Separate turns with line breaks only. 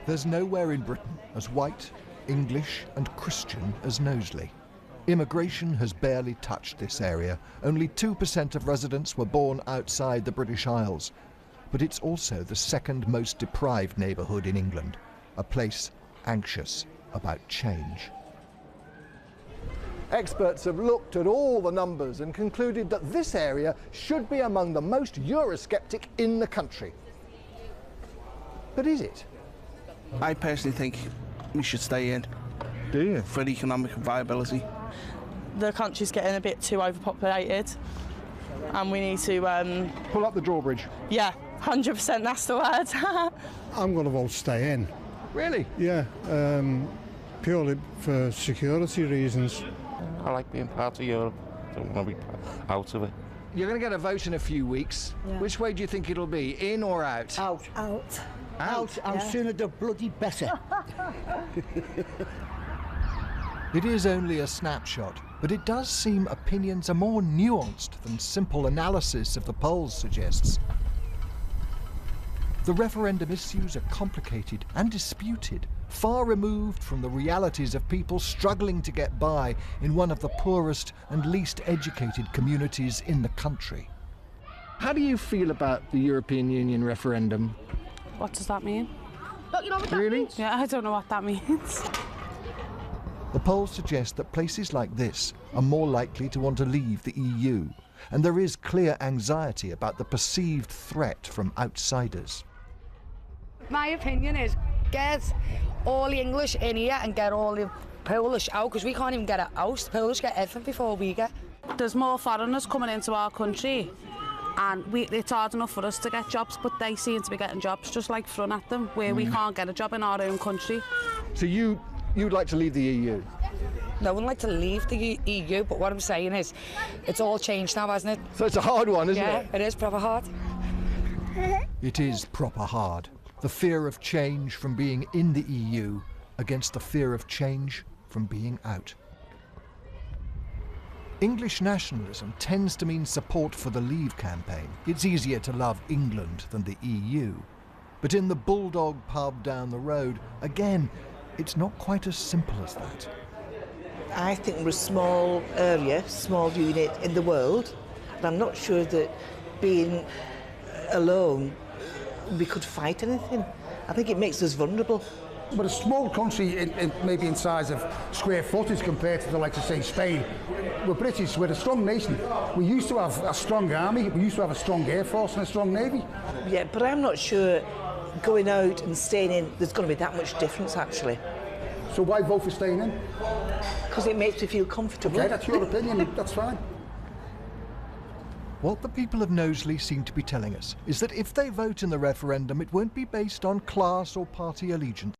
There's nowhere in Britain as white, English and Christian as Knowsley. Immigration has barely touched this area. Only 2% of residents were born outside the British Isles. But it's also the second most deprived neighbourhood in England, a place anxious about change.
Experts have looked at all the numbers and concluded that this area should be among the most Eurosceptic in the country. But is it?
I personally think we should stay in.
Do you?
For economic viability.
The country's getting a bit too overpopulated and we need to...
Pull up the drawbridge.
Yeah, 100% that's the word.
I'm going to vote stay in.
Really?
Yeah, purely for security reasons.
I like being part of Europe. I don't want to be out of it.
You're going to get a vote in a few weeks.
Yeah.
Which way do you think it'll be, in or out?
Out. Out.
Out?
And sooner the bloody better.
It is only a snapshot, but it does seem opinions are more nuanced than simple analysis of the polls suggests. The referendum issues are complicated and disputed, far removed from the realities of people struggling to get by in one of the poorest and least educated communities in the country.
How do you feel about the European Union referendum?
What does that mean?
Look, you know what that
Really?
means?
Yeah, I don't know what that means.
The polls suggest that places like this are more likely to want to leave the EU, and there is clear anxiety about the perceived threat from outsiders.
My opinion is get all the English in here and get all the Polish out, because we can't even get it out. The Polish get everything before we get.
There's more foreigners coming into our country and it's hard enough for us to get jobs, but they seem to be getting jobs just like thrown at them, where we can't get a job in our own country.
So you'd like to leave the EU?
No one like to leave the EU, but what I'm saying is it's all changed now, hasn't it?
So it's a hard one, isn't
Yeah,
it?
it is proper hard.
It is proper hard. The fear of change from being in the EU against the fear of change from being out. English nationalism tends to mean support for the Leave campaign. It's easier to love England than the EU. But in the Bulldog pub down the road, again, it's not quite as simple as that.
I think we're a small area, small unit in the world, and I'm not sure that being alone we could fight anything. I think it makes us vulnerable.
But a small country, maybe in size of square footage compared to the likes of, say, Spain, we're British, we're a strong nation. We used to have a strong army, we used to have a strong air force and a strong navy.
Yeah, but I'm not sure going out and staying in, there's going to be that much difference, actually.
So why vote for staying in?
Because it makes me feel comfortable.
Okay, that's your opinion, that's fine.
What the people of Knowsley seem to be telling us is that if they vote in the referendum, it won't be based on class or party allegiance.